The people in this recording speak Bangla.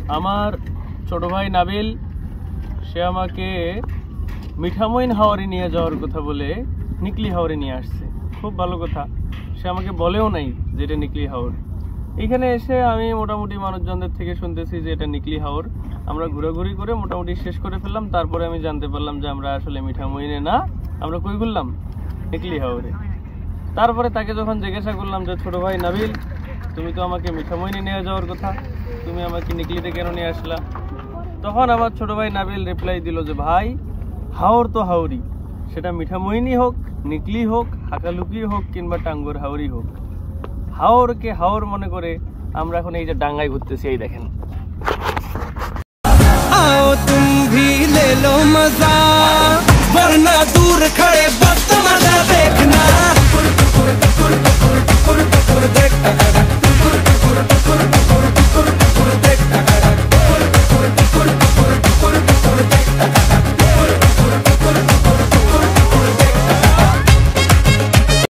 আমার ছোট ভাই নাবিল সে আমাকে মিঠামইন হাওরে নিয়ে যাওয়ার কথা বলে নিকলি হাওরে নিয়ে আসছে। খুব ভালো কথা, সে আমাকে বলেও নাই যে এটা নিকলি হাওর। এখানে এসে আমি মোটামুটি মানুষজনদের থেকে শুনতেছি যে এটা নিকলি হাওর। আমরা ঘোরাঘুরি করে মোটামুটি শেষ করে ফেললাম। তারপরে আমি জানতে পারলাম যে আমরা আসলে মিঠামইনে না, আমরা কই ঘুরলাম? নিকলি হাওরে। তারপরে তাকে যখন জিজ্ঞাসা করলাম যে ছোট ভাই নাবিল, তুমি তো আমাকে মিঠামইনে নিয়ে যাওয়ার কথা, তুমি আমাকে নিকলিতে কেন নিয়ে আসলা? তখন আমার ছোট ভাই নাবিল রিপ্লাই দিল যে ভাই, হাওর তো হাওরি, সেটা মিঠামইনি হোক, নিকলি হোক, হাকালুকি হোক কিংবা টাঙ্গুর হাওরি হোক, হাওরকে হাওর মনে করে আমরা এখন এই যে ডাঙ্গায় ঘুরতেছি। এই দেখেন, आओ तुम भी ले लो मजा, वरना दूर खड़े